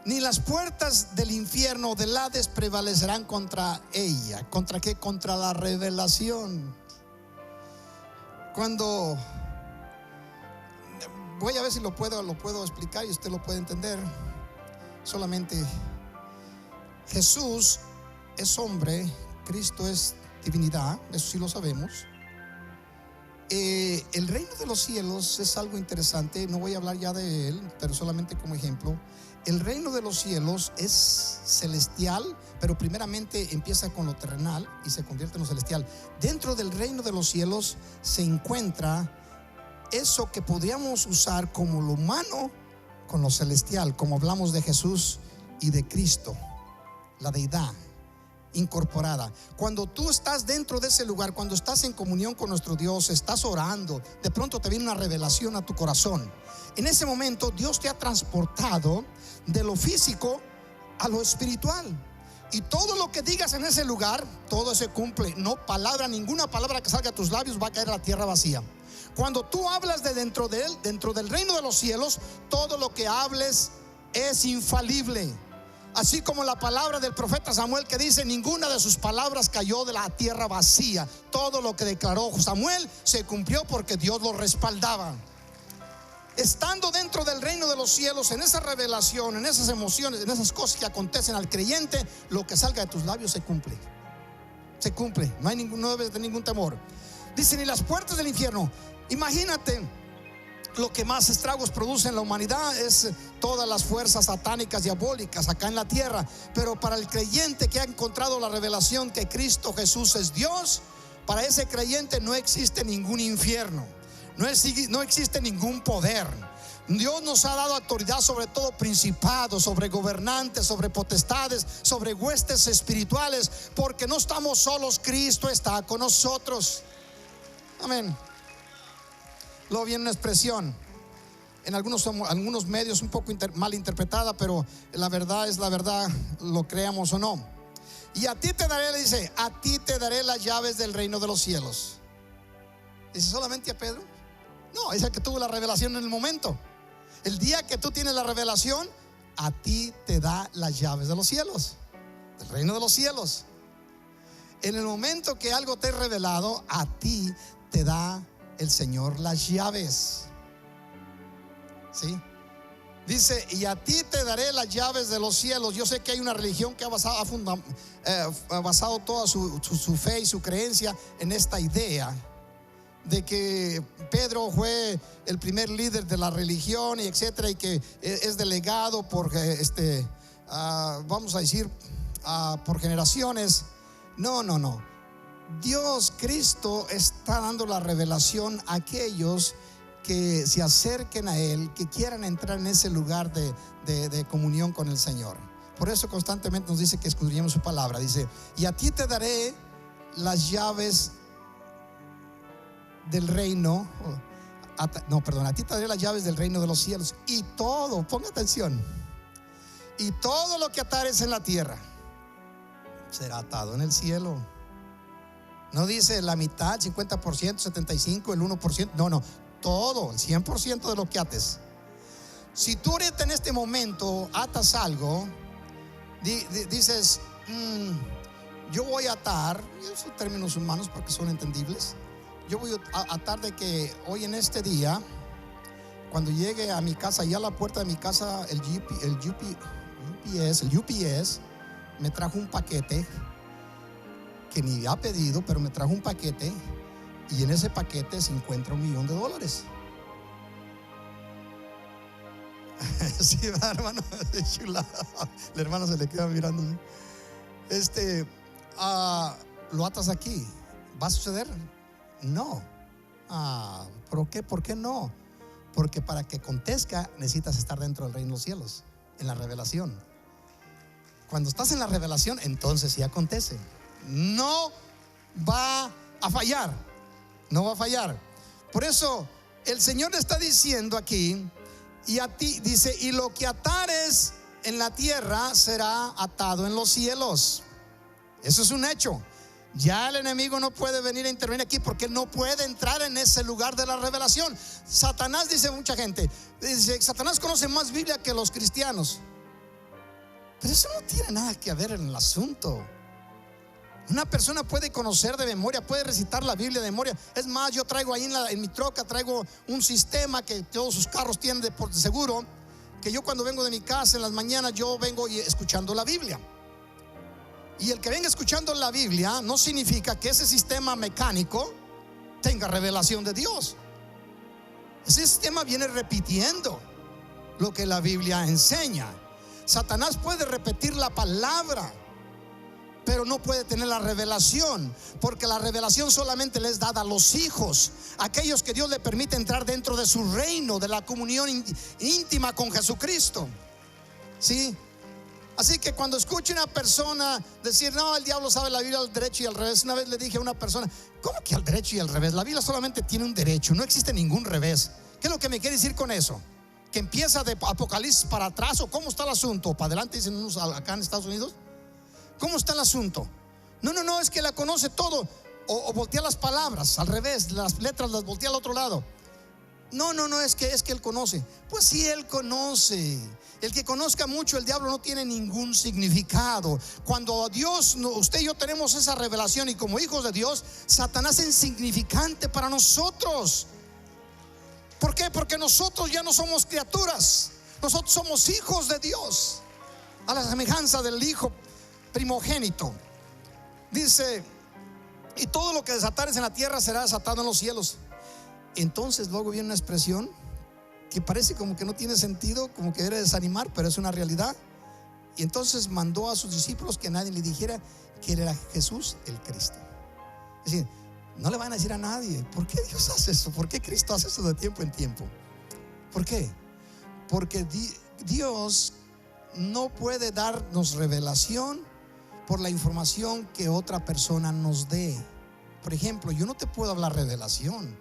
ni las puertas del infierno o del Hades prevalecerán contra ella. ¿Contra qué? Contra la revelación. voy a ver si lo puedo explicar y usted lo puede entender. Solamente Jesús es hombre, Cristo es divinidad, eso sí lo sabemos. El reino de los cielos es algo interesante. No voy a hablar ya de él, pero solamente como ejemplo. El reino de los cielos es celestial, pero primeramente empieza con lo terrenal y se convierte en lo celestial. Dentro del reino de los cielos se encuentra eso que podríamos usar como lo humano con lo celestial, como hablamos de Jesús y de Cristo, la deidad incorporada. Cuando tú estás dentro de ese lugar, cuando estás en comunión con nuestro Dios, estás orando, de pronto te viene una revelación a tu corazón. En ese momento Dios te ha transportado de lo físico a lo espiritual, y todo lo que digas en ese lugar, todo se cumple. No palabra, ninguna palabra que salga a tus labios va a caer a la tierra vacía. Cuando tú hablas de dentro de él, dentro del reino de los cielos, todo lo que hables es infalible. Así como la palabra del profeta Samuel, que dice: ninguna de sus palabras cayó de la tierra vacía. Todo lo que declaró Samuel se cumplió porque Dios lo respaldaba. Estando dentro del reino de los cielos, en esa revelación, en esas emociones, en esas cosas que acontecen al creyente, lo que salga de tus labios se cumple. Se cumple, no debes de ningún temor. Dice: ni las puertas del infierno. Imagínate, lo que más estragos produce en la humanidad es todas las fuerzas satánicas, diabólicas acá en la tierra. Pero para el creyente que ha encontrado la revelación que Cristo Jesús es Dios, para ese creyente no existe ningún infierno, no existe ningún poder. Dios nos ha dado autoridad sobre todo principados, sobre gobernantes, sobre potestades, sobre huestes espirituales, porque no estamos solos, Cristo está con nosotros. Amén. Luego viene una expresión en algunos medios un poco mal interpretada, pero la verdad es la verdad, lo creamos o no. Y a ti te daré, le dice, a ti te daré las llaves del reino de los cielos. ¿Dice solamente a Pedro? No, es el que tuvo la revelación en el momento. El día que tú tienes la revelación, a ti te da las llaves de los cielos, del reino de los cielos. En el momento que algo te es revelado, a ti te da el Señor las llaves. ¿Sí? Dice: y a ti te daré las llaves de los cielos. Yo sé que hay una religión que ha basado toda su fe y su creencia en esta idea de que Pedro fue el primer líder de la religión y etcétera, y que es delegado por vamos a decir por generaciones. No. Dios, Cristo, está dando la revelación a aquellos que se acerquen a Él, que quieran entrar en ese lugar de comunión con el Señor. Por eso constantemente nos dice que escudriñemos su palabra. Dice: y a ti te daré las llaves del reino. A ti te daré las llaves del reino de los cielos. Y todo, ponga atención, y todo lo que atares en la tierra será atado en el cielo. No dice la mitad, 50%, 75%, el 1%. No, todo, el 100% de lo que ates. Si tú ahorita en este momento atas algo, dices: yo voy a atar, esos términos humanos porque son entendibles. Yo voy a atar de que hoy en este día, cuando llegue a mi casa, ya a la puerta de mi casa, el UPS me trajo un paquete que ni ha pedido, pero me trajo un paquete, y en ese paquete se encuentra $1 millón. Sí, hermano, el hermano se le queda mirando. ¿Lo atas aquí? ¿Va a suceder? No. ¿Por qué? ¿Por qué no? Porque para que acontezca necesitas estar dentro del reino de los cielos, en la revelación. Cuando estás en la revelación, entonces sí acontece. No va a fallar. No va a fallar. Por eso el Señor le está diciendo aquí: y a ti, dice, y lo que atares en la tierra será atado en los cielos. Eso es un hecho. Ya el enemigo no puede venir a intervenir aquí, porque él no puede entrar en ese lugar de la revelación. Satanás, dice mucha gente, dice: Satanás conoce más Biblia que los cristianos. Pero eso no tiene nada que ver en el asunto. Una persona puede conocer de memoria, puede recitar la Biblia de memoria. Es más, yo traigo ahí en mi troca, traigo un sistema que todos sus carros tienen de por seguro, que yo cuando vengo de mi casa en las mañanas, yo vengo escuchando la Biblia. Y el que venga escuchando la Biblia no significa que ese sistema mecánico tenga revelación de Dios. Ese sistema viene repitiendo lo que la Biblia enseña. Satanás puede repetir la palabra, pero no puede tener la revelación, porque la revelación solamente le es dada a los hijos, aquellos que Dios le permite entrar dentro de su reino, de la comunión íntima con Jesucristo. ¿Sí? Así que cuando escuche una persona decir, no, el diablo sabe la Biblia al derecho y al revés. Una vez le dije a una persona, ¿cómo que al derecho y al revés? La Biblia solamente tiene un derecho, no existe ningún revés. ¿Qué es lo que me quiere decir con eso? ¿Que empieza de Apocalipsis para atrás, o cómo está el asunto? ¿Para adelante dicen unos acá en Estados Unidos? ¿Cómo está el asunto? No, es que la conoce todo. O voltea las palabras al revés, las letras las voltea al otro lado. No, es que él conoce. Pues sí, él conoce. El que conozca mucho el diablo no tiene ningún significado. Cuando Dios, usted y yo tenemos esa revelación, y como hijos de Dios, Satanás es insignificante para nosotros. ¿Por qué? Porque nosotros ya no somos criaturas, nosotros somos hijos de Dios, a la semejanza del Hijo primogénito. Dice, y todo lo que desatares en la tierra será desatado en los cielos. Entonces luego viene una expresión que parece como que no tiene sentido, como que debe desanimar, pero es una realidad. Y entonces mandó a sus discípulos que nadie le dijera que él era Jesús el Cristo. Es decir, no le van a decir a nadie. ¿Por qué Dios hace eso? ¿Por qué Cristo hace eso de tiempo en tiempo? ¿Por qué? Porque Dios no puede darnos revelación por la información que otra persona nos dé. Por ejemplo, yo no te puedo hablar revelación,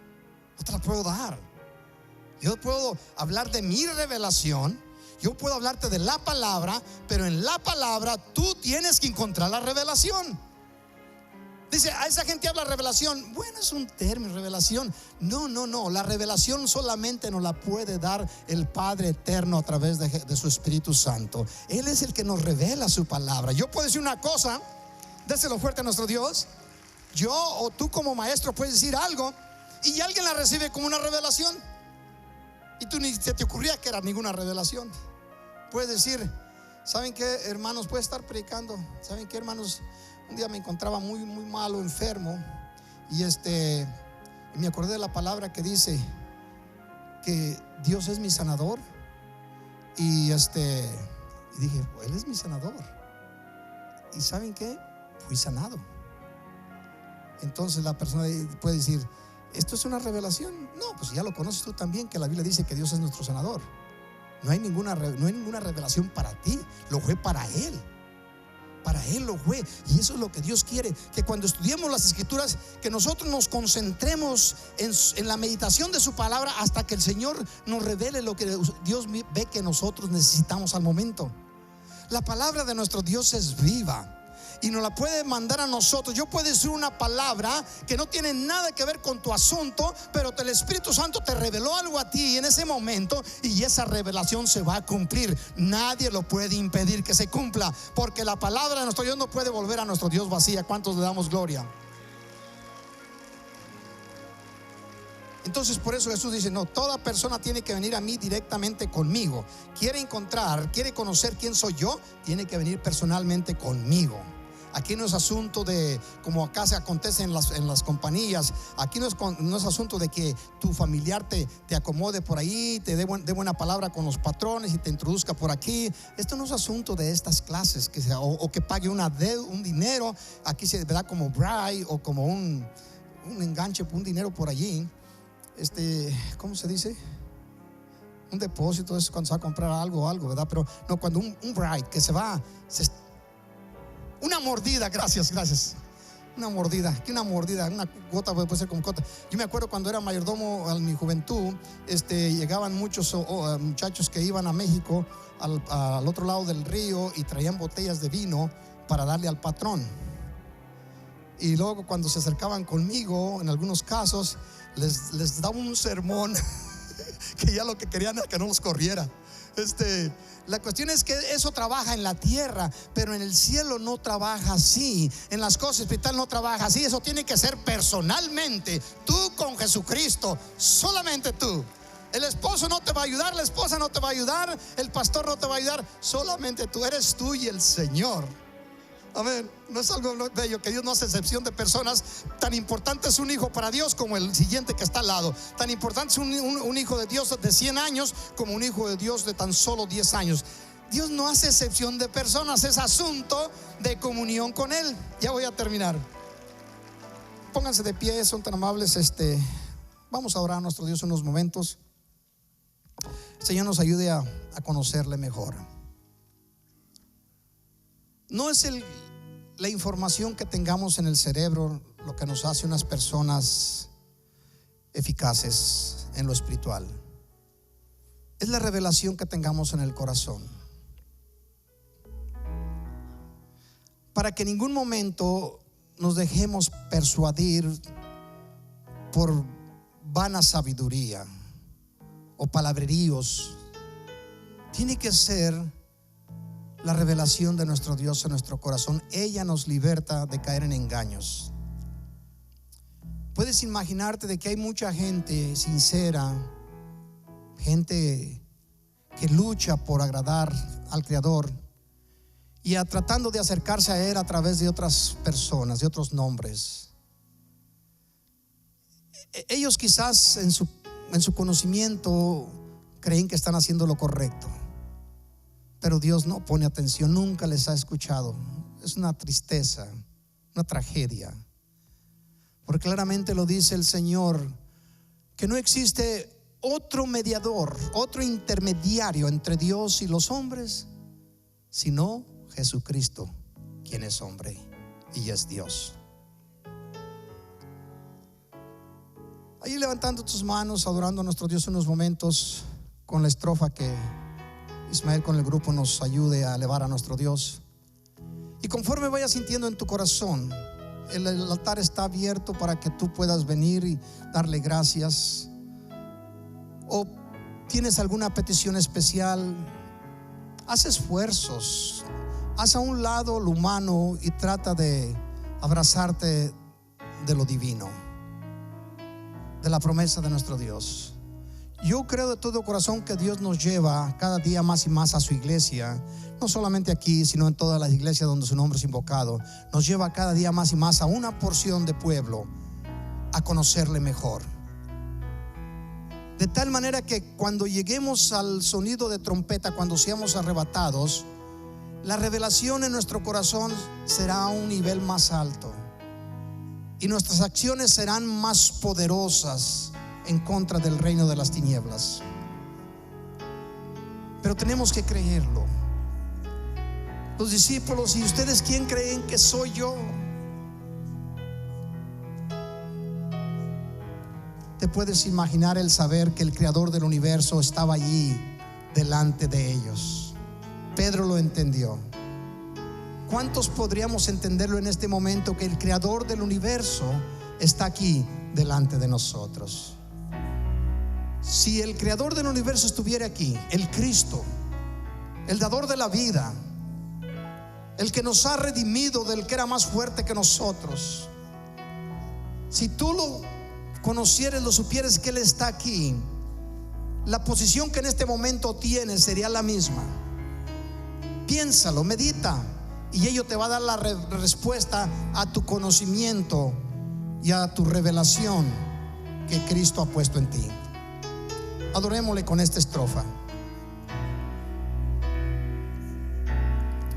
no te la puedo dar. Yo puedo hablar de mi revelación, yo puedo hablarte de la palabra, pero en la palabra tú tienes que encontrar la revelación. Dice, a esa gente habla revelación. Bueno, es un término, revelación. No, la revelación solamente nos la puede dar el Padre eterno a través de su Espíritu Santo. Él es el que nos revela su palabra. Yo puedo decir una cosa, déselo fuerte a nuestro Dios. Yo o tú como maestro puedes decir algo y alguien la recibe como una revelación, y tú ni se te ocurría que era ninguna revelación. Puedes decir, ¿saben qué, hermanos? Puedes estar predicando. ¿Saben qué, hermanos? Un día me encontraba muy malo, enfermo, y me acordé de la palabra que dice que Dios es mi sanador, y dije, Él es mi sanador. ¿Y saben qué? Fui sanado. Entonces la persona puede decir, ¿esto es una revelación? No, pues ya lo conoces tú también, que la Biblia dice que Dios es nuestro sanador. No hay ninguna revelación para ti, lo fue para Él. Para Él lo fue. Y eso es lo que Dios quiere, que cuando estudiemos las Escrituras, que nosotros nos concentremos en la meditación de su palabra hasta que el Señor nos revele lo que Dios ve que nosotros necesitamos al momento. La palabra de nuestro Dios es viva y nos la puede mandar a nosotros. Yo puedo decir una palabra que no tiene nada que ver con tu asunto, pero el Espíritu Santo te reveló algo a ti en ese momento, y esa revelación se va a cumplir. Nadie lo puede impedir que se cumpla, porque la palabra de nuestro Dios no puede volver a nuestro Dios vacía. ¿Cuántos le damos gloria? Entonces por eso Jesús dice, no, toda persona tiene que venir a mí directamente conmigo. Quiere conocer quién soy yo, tiene que venir personalmente conmigo. Aquí no es asunto de, como acá se acontece en las compañías, aquí no es asunto de que tu familiar te acomode por ahí, te dé buena palabra con los patrones y te introduzca por aquí. Esto no es asunto de estas clases, o que pague un dinero. Aquí se da como bribe, o como un enganche, un dinero por allí. ¿Cómo se dice? Un depósito, es cuando se va a comprar algo, ¿verdad? Pero no, cuando un bribe, que una mordida, gracias. Una mordida, una gota puede ser como gota. Yo me acuerdo cuando era mayordomo en mi juventud, llegaban muchos muchachos que iban a México, al otro lado del río, y traían botellas de vino para darle al patrón. Y luego cuando se acercaban conmigo, en algunos casos, les daba un sermón que ya lo que querían era que no los corriera. La cuestión es que eso trabaja en la tierra, pero en el cielo no trabaja así. En las cosas espirituales no trabaja así. Eso tiene que ser personalmente, tú con Jesucristo, solamente tú. El esposo no te va a ayudar, la esposa no te va a ayudar, el pastor no te va a ayudar, solamente tú. Eres tú y el Señor. Amén. No es algo bello que Dios no hace excepción de personas. Tan importante es un hijo para Dios como el siguiente que está al lado. Tan importante es un hijo de Dios de 100 años como un hijo de Dios de tan solo 10 años. Dios no hace excepción de personas. Es asunto de comunión con Él. Ya voy a terminar. Pónganse de pie, son tan amables. Vamos a orar a nuestro Dios unos momentos. El Señor nos ayude a conocerle mejor. No es la información que tengamos en el cerebro lo que nos hace unas personas eficaces en lo espiritual. Es la revelación que tengamos en el corazón. Para que en ningún momento nos dejemos persuadir por vana sabiduría o palabreríos. Tiene que ser la revelación de nuestro Dios en nuestro corazón. Ella nos liberta de caer en engaños. Puedes imaginarte de que hay mucha gente sincera, gente que lucha por agradar al Creador y tratando de acercarse a Él a través de otras personas, de otros nombres. Ellos quizás en su conocimiento creen que están haciendo lo correcto, pero Dios no pone atención, nunca les ha escuchado. Es una tristeza, una tragedia, porque claramente lo dice el Señor, que no existe otro mediador, otro intermediario entre Dios y los hombres, sino Jesucristo, quien es hombre y es Dios. Ahí levantando tus manos, adorando a nuestro Dios unos momentos con la estrofa que Ismael con el grupo nos ayude a elevar a nuestro Dios. Y conforme vayas sintiendo en tu corazón, el altar está abierto para que tú puedas venir y darle gracias. O tienes alguna petición especial, haz esfuerzos, haz a un lado lo humano y trata de abrazarte de lo divino, de la promesa de nuestro Dios. Yo creo de todo corazón que Dios nos lleva cada día más y más a su iglesia, no solamente aquí, sino en todas las iglesias donde su nombre es invocado. Nos lleva cada día más y más a una porción de pueblo a conocerle mejor. De tal manera que cuando lleguemos al sonido de trompeta, cuando seamos arrebatados, la revelación en nuestro corazón será a un nivel más alto y nuestras acciones serán más poderosas en contra del reino de las tinieblas. Pero tenemos que creerlo. Los discípulos: ¿y ustedes quién creen que soy yo? Te puedes imaginar el saber que el creador del universo estaba allí delante de ellos. Pedro lo entendió. ¿Cuántos podríamos entenderlo en este momento, que el creador del universo está aquí delante de nosotros? Si el creador del universo estuviera aquí, el Cristo, el dador de la vida, el que nos ha redimido del que era más fuerte que nosotros, si tú lo conocieres, lo supieres que Él está aquí, la posición que en este momento tienes sería la misma. Piénsalo, medita, y ello te va a dar la respuesta a tu conocimiento y a tu revelación que Cristo ha puesto en ti. Adorémosle con esta estrofa.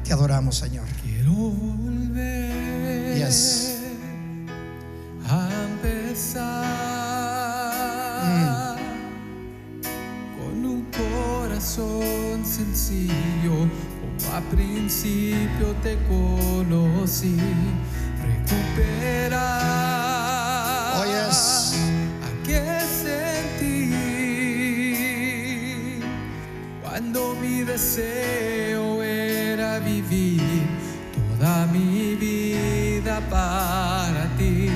Te adoramos, Señor.
Quiero volver a empezar con un corazón sencillo, como a principio te conocí. Recuperar aquel sentir cuando mi deseo era vivir toda mi vida para ti.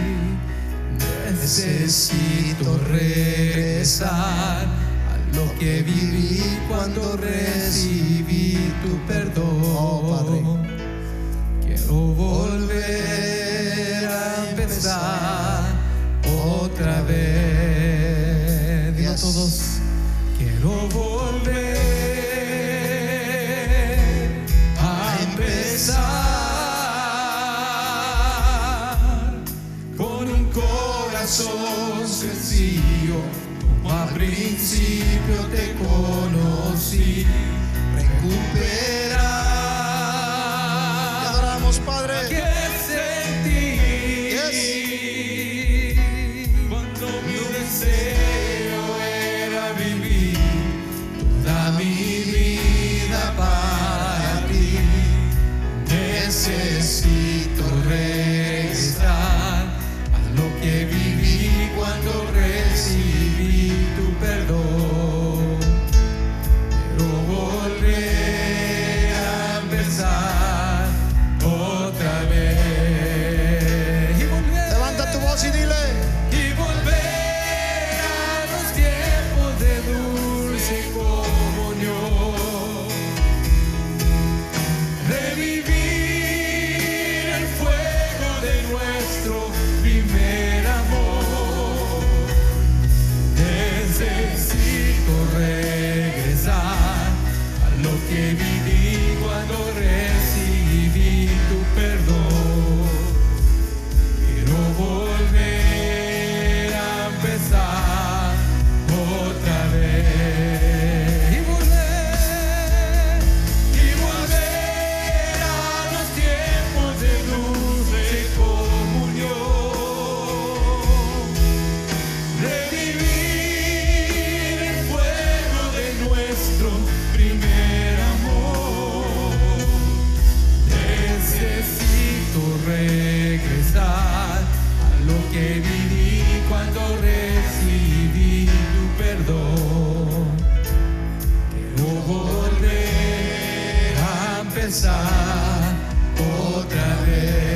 Necesito regresar al
lo que viví cuando recibí tu perdón.
Oh, Padre.
Quiero volver a empezar otra vez. Digo
Yes.
todos, quiero volver a empezar con un corazón sencillo, como al principio te conocí. Recuperar
Te adoramos, Padre.
que sentí cuando mi deseo era vivir toda mi vida para ti. Necesito regresar a lo que viví cuando recibí tu perdón. Quiero volver a empezar otra vez. Y volver,
Levanta tu voz y dile.
y volver a los tiempos de dulce comunión. Revivir el fuego de nuestro primer amor. Necesito regresar a lo que viví cuando recibí tu perdón. Quiero volver a empezar otra vez. Y volver a los tiempos de dulce comunión. Revivir el fuego de nuestro primer amor. Necesito regresar a lo que viví cuando recibí tu perdón. Quiero volver a empezar otra vez.